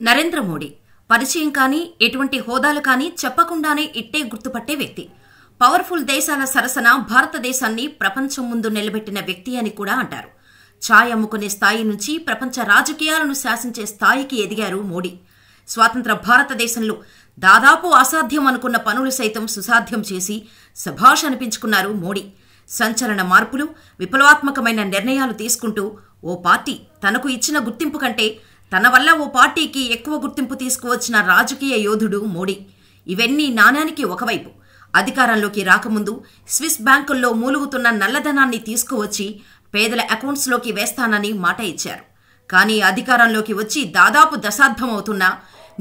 నరేంద్ర మోడీ పరిచయం కానీ ఎటువంటి హోదాలు కానీ చెప్పకుండానే ఇట్టే గుర్తుపట్టే వ్యక్తి. పవర్ఫుల్ దేశాల సరసన భారతదేశాన్ని ప్రపంచం ముందు నిలబెట్టిన వ్యక్తి అని కూడా అంటారు. ఛాయ్ అమ్ముకునే స్థాయి నుంచి ప్రపంచ రాజకీయాలను శాసించే స్థాయికి ఎదిగారు మోడీ. స్వాతంత్ర భారతదేశంలో దాదాపు అసాధ్యం అనుకున్న పనులు సైతం సుసాధ్యం చేసి శభాష్ అనిపించుకున్నారు మోడీ. సంచలన మార్పులు, విప్లవాత్మకమైన నిర్ణయాలు తీసుకుంటూ ఓ పార్టీ తనకు ఇచ్చిన గుర్తింపు కంటే తన వల్ల ఓ పార్టీకి ఎక్కువ గుర్తింపు తీసుకువచ్చిన రాజకీయ యోధుడు మోడీ. ఇవన్నీ నాణానికి ఒకవైపు. అధికారంలోకి రాకముందు స్విస్ బ్యాంకుల్లో మూలుగుతున్న నల్లధనాన్ని తీసుకువచ్చి పేదల అకౌంట్స్లోకి వేస్తానని మాట ఇచ్చారు. కానీ అధికారంలోకి వచ్చి దాదాపు దశాబ్దమవుతున్నా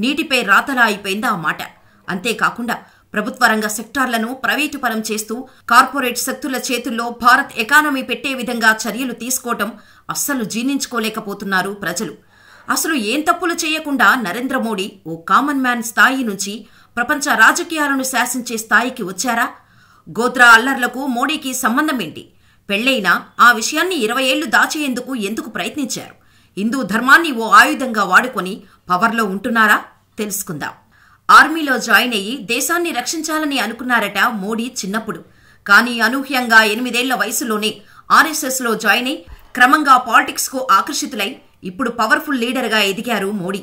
నీటిపై రాతలా అయిపోయింది ఆ మాట. అంతేకాకుండా ప్రభుత్వ రంగ సెక్టార్లను ప్రైవేటు పరం చేస్తూ కార్పొరేట్ శక్తుల చేతుల్లో భారత్ ఎకానమీ పెట్టే విధంగా చర్యలు తీసుకోవటం అస్సలు జీర్ణించుకోలేకపోతున్నారు ప్రజలు. అసలు ఏం తప్పులు చేయకుండా నరేంద్ర మోడీ ఓ కామన్ మ్యాన్ స్థాయి నుంచి ప్రపంచ రాజకీయాలను శాసించే స్థాయికి వచ్చారా? గోత్రా అల్లర్లకు మోడీకి సంబంధం ఏంటి? పెళ్లైనా ఆ విషయాన్ని 20 ఏళ్లు దాచేందుకు ఎందుకు ప్రయత్నించారు? హిందూ ధర్మాన్ని ఓ ఆయుధంగా వాడుకొని పవర్లో ఉంటున్నారా? తెలుసుకుందాం. ఆర్మీలో జాయిన్ అయ్యి దేశాన్ని రక్షించాలని అనుకున్నారట మోడీ చిన్నప్పుడు. కానీ అనూహ్యంగా 8 ఏళ్ల వయసులోనే ఆర్ఎస్ఎస్లో జాయిన్ అయి క్రమంగా పాలిటిక్స్కు ఆకర్షితులై ఇప్పుడు పవర్ఫుల్ లీడర్గా ఎదిగారు మోడీ.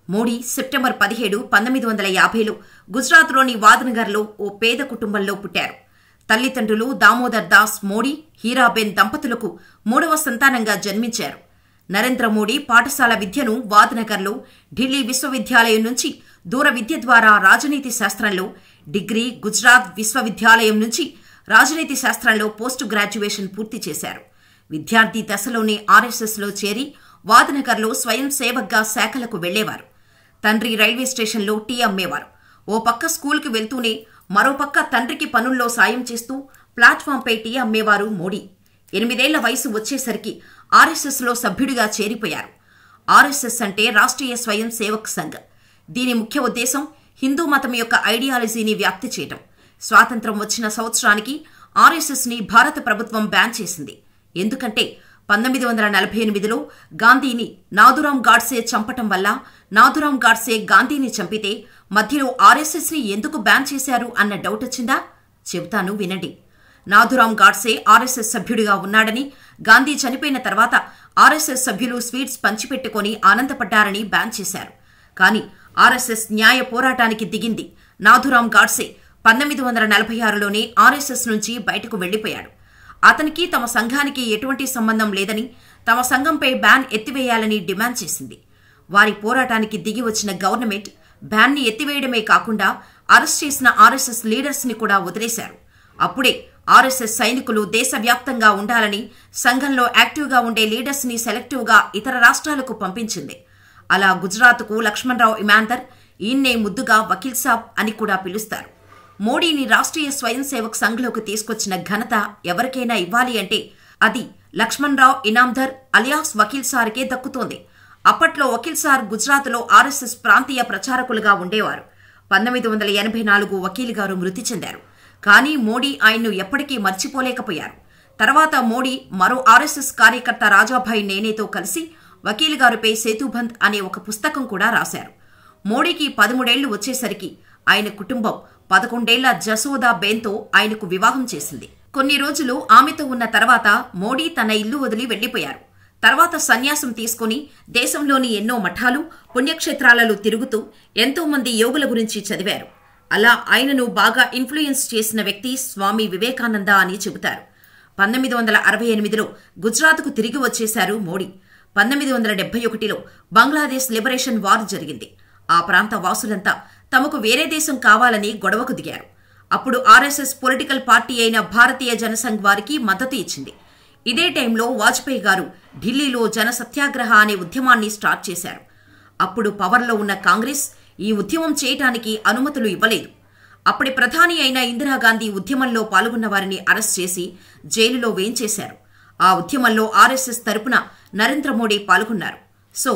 మోడీ సెప్టెంబర్ 17, 1950లో గుజరాత్లోని వాద్నగర్లో ఓ పేద కుటుంబంలో పుట్టారు. తల్లిదండ్రులు దామోదర్ దాస్ మోడీ, హీరాబెన్ దంపతులకు 3వ సంతానంగా జన్మించారు. నరేంద్ర మోడీ పాఠశాల విద్యను వాద్నగర్లో ఢిల్లీ విశ్వవిద్యాలయం నుంచి దూర విద్య ద్వారా రాజనీతి శాస్త్రంలో డిగ్రీ, గుజరాత్ విశ్వవిద్యాలయం నుంచి రాజనీతి శాస్త్రంలో పోస్ట్ గ్రాడ్యుయేషన్ పూర్తి చేశారు. విద్యార్థి దశలోనే ఆర్ఎస్ఎస్లో చేరి వాద్నగర్లో స్వయం సేవక్గా శాఖలకు వెళ్లేవారు. తండ్రి రైల్వే స్టేషన్లో టీ అమ్మేవారు. ఓ పక్క స్కూల్కి వెళ్తూనే మరోపక్క తండ్రికి పనుల్లో సాయం చేస్తూ ప్లాట్ఫామ్పై టీ అమ్మేవారు మోడీ. 8 ఏళ్ల వయసు వచ్చేసరికి ఆర్ఎస్ఎస్లో సభ్యుడిగా చేరిపోయారు. ఆర్ఎస్ఎస్ అంటే రాష్ట్రీయ స్వయం సేవక్ సంఘ్. దీని ముఖ్య ఉద్దేశం హిందూ మతం యొక్క ఐడియాలజీని వ్యాప్తి చేయటం. స్వాతంత్ర్యం వచ్చిన సంవత్సరానికి ఆర్ఎస్ఎస్ని భారత ప్రభుత్వం బ్యాన్ చేసింది. ఎందుకంటే 1948లో గాంధీని నాథురాం గాడ్సే చంపటం వల్ల నాథురాం గాడ్సే గాంధీని చంపితే మధ్యలో ఆర్ఎస్ఎస్ని ఎందుకు బ్యాన్ చేశారు అన్న డౌట్ వచ్చిందా? చెబుతాను వినండి. నాథురాం గాడ్సే ఆర్ఎస్ఎస్ సభ్యుడిగా ఉన్నాడని, గాంధీ చనిపోయిన తర్వాత ఆర్ఎస్ఎస్ సభ్యులు స్వీట్స్ పంచిపెట్టుకుని ఆనందపడ్డారని బ్యాన్ చేశారు. కానీ ఆర్ఎస్ఎస్ న్యాయ పోరాటానికి దిగింది. నాథురాం గాడ్సే 1946లోనే ఆర్ఎస్ఎస్ నుంచి బయటకు వెళ్లిపోయాడు. అతనికి తమ సంఘానికి ఎటువంటి సంబంధం లేదని, తమ సంఘంపై బ్యాన్ ఎత్తివేయాలని డిమాండ్ చేసింది. వారి పోరాటానికి దిగి వచ్చిన గవర్నమెంట్ బ్యాన్ని ఎత్తివేయడమే కాకుండా అరెస్ట్ చేసిన ఆర్ఎస్ఎస్ లీడర్స్ ని కూడా వదిలేశారు. అప్పుడే ఆర్ఎస్ఎస్ సైనికులు దేశవ్యాప్తంగా ఉండాలని సంఘంలో యాక్టివ్గా ఉండే లీడర్స్ ని సెలెక్టివ్గా ఇతర రాష్ట్రాలకు పంపించింది. అలా గుజరాత్కు లక్ష్మణరావు ఇమాందర్, ఈయన్నే ముద్దుగా వకీల్ సాబ్ అని కూడా పిలుస్తారు. మోడీని రాష్ట్రీయ స్వయం సేవక్ సంఘ్లోకి తీసుకొచ్చిన ఘనత ఎవరికైనా ఇవ్వాలి అంటే అది లక్ష్మణరావు ఇనాందర్ అలియాస్ వకీల్ సార్కే దక్కుతోంది. అప్పట్లో వకీల్ సార్ గుజరాత్లో ఆర్ఎస్ఎస్ ప్రాంతీయ ప్రచారకులుగా ఉండేవారు. 1984 వకీల్ గారు మృతి చెందారు. కానీ మోడీ ఆయన్ను ఎప్పటికీ మర్చిపోలేకపోయారు. తర్వాత మోడీ మరో ఆర్ఎస్ఎస్ కార్యకర్త రాజాభాయ్ నేనేతో కలిసి వకీల్ గారిపై సేతుబంద్ అనే ఒక పుస్తకం కూడా రాశారు. మోడీకి 13 ఏళ్లు వచ్చేసరికి ఆయన కుటుంబం 11 ఏళ్ల జసోదా బేన్తో ఆయనకు వివాహం చేసింది. కొన్ని రోజులు ఆమెతో ఉన్న తర్వాత మోడీ తన ఇల్లు వదిలి వెళ్లిపోయారు. తర్వాత సన్యాసం తీసుకుని దేశంలోని ఎన్నో మఠాలు, పుణ్యక్షేత్రాలలో తిరుగుతూ ఎంతో మంది యోగుల గురించి చదివారు. అలా ఆయనను బాగా ఇన్ఫ్లుయెన్స్ చేసిన వ్యక్తి స్వామి వివేకానంద అని చెబుతారు. 1968లో గుజరాత్కు తిరిగి వచ్చేశారు మోడీ. 1971లో బంగ్లాదేశ్ లిబరేషన్ వార్ జరిగింది. ఆ ప్రాంత వాసులంతా తమకు వేరే దేశం కావాలని గొడవకు దిగారు. అప్పుడు ఆర్ఎస్ఎస్ పొలిటికల్ పార్టీ అయిన భారతీయ జనసంఘ్ వారికి మద్దతు ఇచ్చింది. ఇదే టైంలో వాజ్పేయి గారు ఢిల్లీలో జన సత్యాగ్రహ అనే ఉద్యమాన్ని స్టార్ట్ చేశారు. అప్పుడు పవర్లో ఉన్న కాంగ్రెస్ ఈ ఉద్యమం చేయటానికి అనుమతులు ఇవ్వలేదు. అప్పటి ప్రధాని అయిన ఇందిరాగాంధీ ఉద్యమంలో పాల్గొన్న వారిని అరెస్ట్ చేసి జైలులో వేయించేశారు. ఆ ఉద్యమంలో ఆర్ఎస్ఎస్ తరపున నరేంద్ర మోడీ పాల్గొన్నారు. సో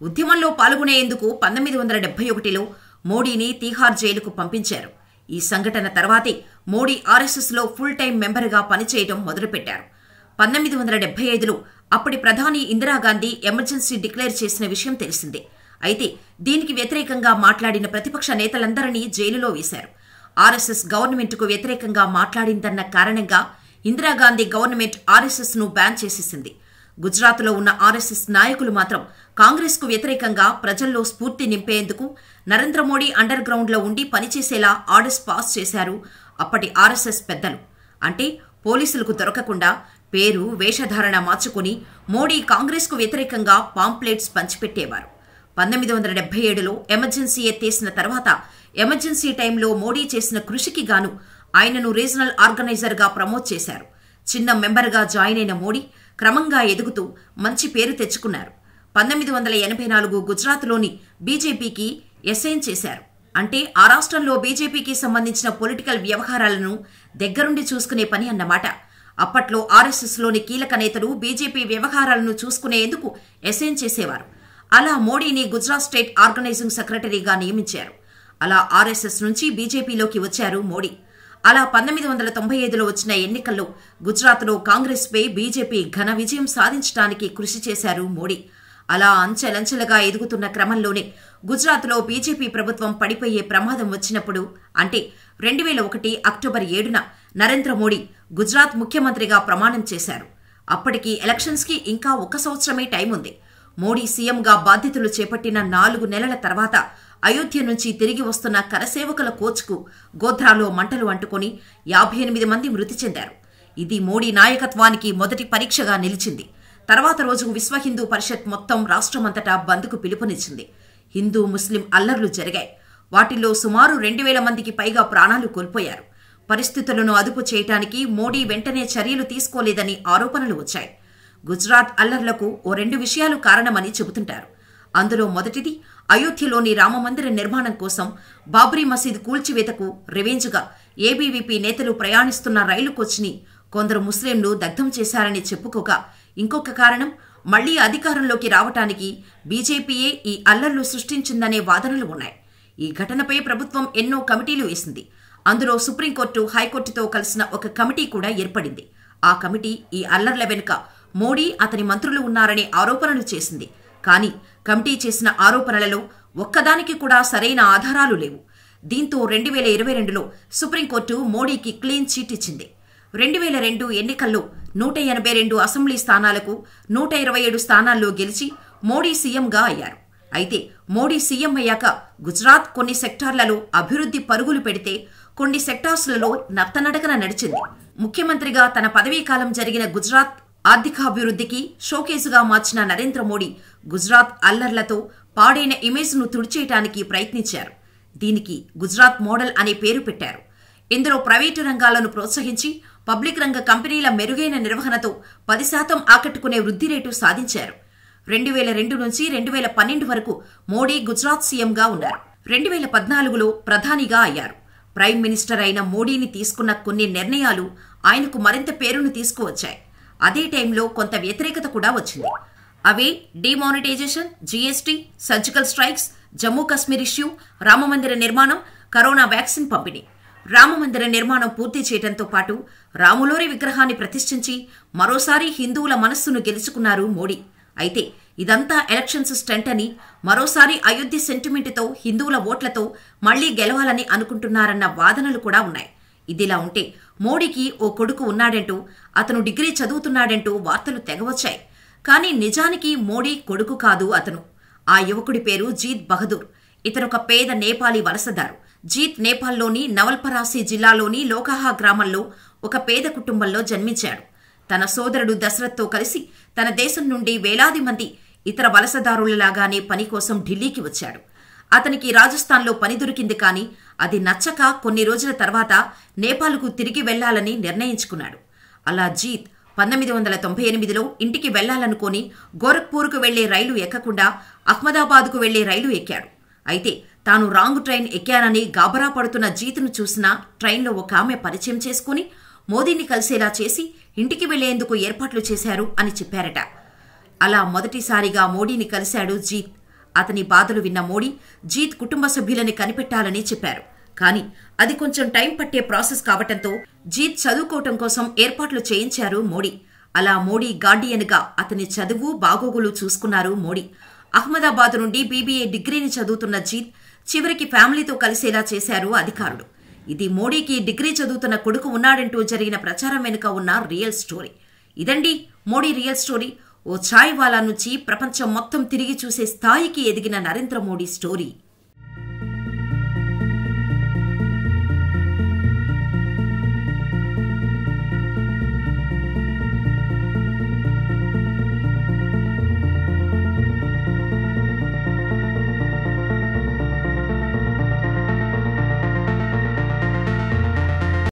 ఉద్యమంలో పాల్గొనేందుకు 1971లో మోడీని తీహార్ జైలుకు పంపించారు. ఈ సంఘటన తర్వాతే మోడీ ఆర్ఎస్ఎస్లో ఫుల్ టైం మెంబర్గా పనిచేయడం మొదలుపెట్టారు. 1975లో అప్పటి ప్రధాని ఇందిరాగాంధీ ఎమర్జెన్సీ డిక్లేర్ చేసిన విషయం తెలిసిందే. అయితే దీనికి వ్యతిరేకంగా మాట్లాడిన ప్రతిపక్ష నేతలందరినీ జైలులో వేశారు. ఆర్ఎస్ఎస్ గవర్నమెంట్కు వ్యతిరేకంగా మాట్లాడిందన్న కారణంగా ఇందిరాగాంధీ గవర్నమెంట్ ఆర్ఎస్ఎస్ను బ్యాన్ చేసేసింది. గుజరాత్లో ఉన్న ఆర్ఎస్ఎస్ నాయకులు మాత్రం కాంగ్రెస్కు వ్యతిరేకంగా ప్రజల్లో స్ఫూర్తి నింపేందుకు నరేంద్ర మోడీ అండర్ గ్రౌండ్లో ఉండి పనిచేసేలా ఆర్డర్స్ పాస్ చేశారు అప్పటి ఆర్ఎస్ఎస్ పెద్దలు. అంటే పోలీసులకు దొరకకుండా పేరు, వేషధారణ మార్చుకుని మోడీ కాంగ్రెస్కు వ్యతిరేకంగా పాంప్లెట్స్ పంచిపెట్టేవారు. 1977లో ఎమర్జెన్సీ ఎత్తేసిన తర్వాత ఎమర్జెన్సీ టైంలో మోడీ చేసిన కృషికి గాను ఆయనను రీజనల్ ఆర్గనైజర్గా ప్రమోట్ చేశారు. చిన్న మెంబర్గా జాయిన్ అయిన మోడీ క్రమంగా ఎదుగుతూ మంచి పేరు తెచ్చుకున్నారు. 1984 గుజరాత్లోని బీజేపీకి ఎస్ఐన్ చేశారు. అంటే ఆ రాష్ట్రంలో బీజేపీకి సంబంధించిన పొలిటికల్ వ్యవహారాలను దగ్గరుండి చూసుకునే పని అన్నమాట. అప్పట్లో ఆర్ఎస్ఎస్లోని కీలక నేతలు బీజేపీ వ్యవహారాలను చూసుకునేందుకు ఎస్ఐన్ చేసేవారు. అలా మోడీని గుజరాత్ స్టేట్ ఆర్గనైజింగ్ సెక్రటరీగా నియమించారు. అలా ఆర్ఎస్ఎస్ నుంచి బీజేపీలోకి వచ్చారు మోడీ. అలా 1995లో వచ్చిన ఎన్నికల్లో గుజరాత్లో కాంగ్రెస్పై బీజేపీ ఘన విజయం సాధించడానికి కృషి చేశారు మోడీ. అలా అంచెలంచెలుగా ఎదుగుతున్న క్రమంలోనే గుజరాత్లో బీజేపీ ప్రభుత్వం పడిపోయే ప్రమాదం వచ్చినప్పుడు, అంటే 2001 అక్టోబర్ 7న నరేంద్ర మోడీ గుజరాత్ ముఖ్యమంత్రిగా ప్రమాణం చేశారు. అప్పటికి ఎలక్షన్స్కి ఇంకా 1 సంవత్సరమే టైం ఉంది. మోడీ సీఎంగా బాధ్యతలు చేపట్టిన 4 నెలల తర్వాత అయోధ్య నుంచి తిరిగి వస్తున్న కరసేవకుల కోచ్కు గోధ్రాలో మంటలు అంటుకుని 58 మంది మృతి చెందారు. ఇది మోడీ నాయకత్వానికి మొదటి పరీక్షగా నిలిచింది. తర్వాత రోజు విశ్వ హిందూ పరిషత్ మొత్తం రాష్ట్రమంతటా బంద్కు పిలుపునిచ్చింది. హిందూ ముస్లిం అల్లర్లు జరిగాయి. వాటిల్లో సుమారు 2000 మందికి పైగా ప్రాణాలు కోల్పోయారు. పరిస్థితులను అదుపు చేయడానికి మోడీ వెంటనే చర్యలు తీసుకోలేదని ఆరోపణలు వచ్చాయి. గుజరాత్ అల్లర్లకు 2 విషయాలు కారణమని చెబుతుంటారు. అందులో మొదటిది అయోధ్యలోని రామమందిర నిర్మాణం కోసం బాబ్రీ మసీద్ కూల్చివేతకు రివెంజ్గా ఏబీవీపీ నేతలు ప్రయాణిస్తున్న రైలు కోచ్ని కొందరు ముస్లింలు దగ్ధం చేశారని చెప్పుకోగా, ఇంకొక కారణం మళ్లీ అధికారంలోకి రావటానికి బీజేపీయే ఈ అల్లర్లు సృష్టించిందనే వాదనలు ఉన్నాయి. ఈ ఘటనపై ప్రభుత్వం ఎన్నో కమిటీలు వేసింది. అందులో సుప్రీంకోర్టు, హైకోర్టుతో కలిసిన ఒక కమిటీ కూడా ఏర్పడింది. ఆ కమిటీ ఈ అల్లర్ల వెనుక మోడీ, అతని మంత్రులు ఉన్నారనే ఆరోపణలు చేసింది. కానీ కమిటీ చేసిన ఆరోపణలలో ఒక్కదానికి కూడా సరైన ఆధారాలు లేవు. దీంతో 2022లో సుప్రీంకోర్టు మోడీకి క్లీన్ చీట్ ఇచ్చింది. 2002 ఎన్నికల్లో 182 అసెంబ్లీ స్థానాలకు 127 స్థానాల్లో గెలిచి మోడీ సీఎంగా అయ్యారు. అయితే మోడీ సీఎం అయ్యాక గుజరాత్ కొన్ని సెక్టార్లలో అభివృద్ధి పరుగులు పెడితే కొన్ని సెక్టార్స్లలో నత్తనడకన నడిచింది. ముఖ్యమంత్రిగా తన పదవీకాలం జరిగిన గుజరాత్ ఆర్థికాభివృద్ధికి షోకేసుగా మార్చిన నరేంద్ర మోడీ గుజరాత్ అల్లర్లతో పాడైన ఇమేజ్ను తుడిచేయటానికి ప్రయత్నించారు. దీనికి గుజరాత్ మోడల్ అనే పేరు పెట్టారు. ఇందులో ప్రైవేటు రంగాలను ప్రోత్సహించి పబ్లిక్ రంగ కంపెనీల మెరుగైన నిర్వహణతో 10% ఆకట్టుకునే వృద్ధి రేటు సాధించారు. 2002 నుంచి 2012 వరకు మోడీ గుజరాత్ సీఎంగా ఉన్నారు. 2014లో ప్రధానిగా అయ్యారు. ప్రైమ్ మినిస్టర్ అయిన మోడీని తీసుకున్న కొన్ని నిర్ణయాలు ఆయనకు మరింత పేరును తీసుకువచ్చాయి. అదే టైంలో కొంత వ్యతిరేకత కూడా వచ్చింది. అవే demonetisation, GST, surgical strikes, Jammu Kashmir issue, రామమందిర నిర్మాణం, కరోనా వ్యాక్సిన్ పంపిణీ. రామమందిర నిర్మాణం పూర్తి చేయడంతో పాటు రాములోరి విగ్రహాన్ని ప్రతిష్ఠించి మరోసారి హిందువుల మనస్సును గెలుచుకున్నారు మోడీ. అయితే ఇదంతా ఎలక్షన్స్ స్టంట్ అని, మరోసారి అయోధ్య సెంటిమెంటుతో హిందువుల ఓట్లతో మళ్లీ గెలవాలని అనుకుంటున్నారన్న వాదనలు కూడా ఉన్నాయి. ఇదిలా ఉంటే మోడీకి ఓ కొడుకు ఉన్నాడంటూ, అతను డిగ్రీ చదువుతున్నాడంటూ వార్తలు తెగవచ్చాయి. కానీ నిజానికి మోడీ కొడుకు కాదు అతను. ఆ యువకుడి పేరు జీత్ బహదూర్. ఇతనొక పేద నేపాలీ వలసదారు. జీత్ నేపాల్లోని నవల్పరాసి జిల్లాలోని లోకాహా గ్రామంలో ఒక పేద కుటుంబంలో జన్మించాడు. తన సోదరుడు దశరథ్తో కలిసి తన దేశం నుండి వేలాది మంది ఇతర వలసదారులలాగానే పని కోసం ఢిల్లీకి వచ్చాడు. అతనికి రాజస్థాన్లో పని దొరికింది. కానీ అది నచ్చక కొన్ని రోజుల తర్వాత నేపాల్కు తిరిగి వెళ్లాలని నిర్ణయించుకున్నాడు. అలా జీత్ 1998లో ఇంటికి వెళ్లాలనుకుని గోరఖ్పూర్కు వెళ్లే రైలు ఎక్కకుండా అహ్మదాబాద్కు వెళ్లే రైలు ఎక్కాడు. అయితే తాను రాంగ్ ట్రైన్ ఎక్కానని గాబరా పడుతున్న జీత్ను చూసిన ట్రైన్లో ఒక ఆమె పరిచయం చేసుకుని మోదీని కలిసేలా చేసి ఇంటికి వెళ్లేందుకు ఏర్పాట్లు చేశారు అని చెప్పారట. అలా మొదటిసారిగా మోడీని కలిశాడు జీత్. అతని బాధలు విన్న మోడీ జీత్ కుటుంబ సభ్యులని కనిపెట్టాలని చెప్పారు. కానీ అది కొంచెం టైం పట్టే ప్రాసెస్ కావటంతో జీత్ చదువుకోవటం కోసం ఏర్పాట్లు చేయించారు మోడీ. అలా మోడీ గార్డియన్గా అతని చదువు బాగోగులు చూసుకున్నారు మోడీ. అహ్మదాబాద్ నుండి బీబీఏ డిగ్రీని చదువుతున్న జీత్ చివరికి ఫ్యామిలీతో కలిసేలా చేశారు అధికారులు. ఇది మోడీకి డిగ్రీ చదువుతున్న కొడుకు ఉన్నాడంటూ జరిగిన ప్రచారం వెనుక ఉన్న రియల్ స్టోరీ. ఇదండి మోడీ రియల్ స్టోరీ. ఓ ఛాయ్ వాలా నుంచి ప్రపంచం మొత్తం తిరిగి చూసే స్థాయికి ఎదిగిన నరేంద్ర మోడీ స్టోరీ.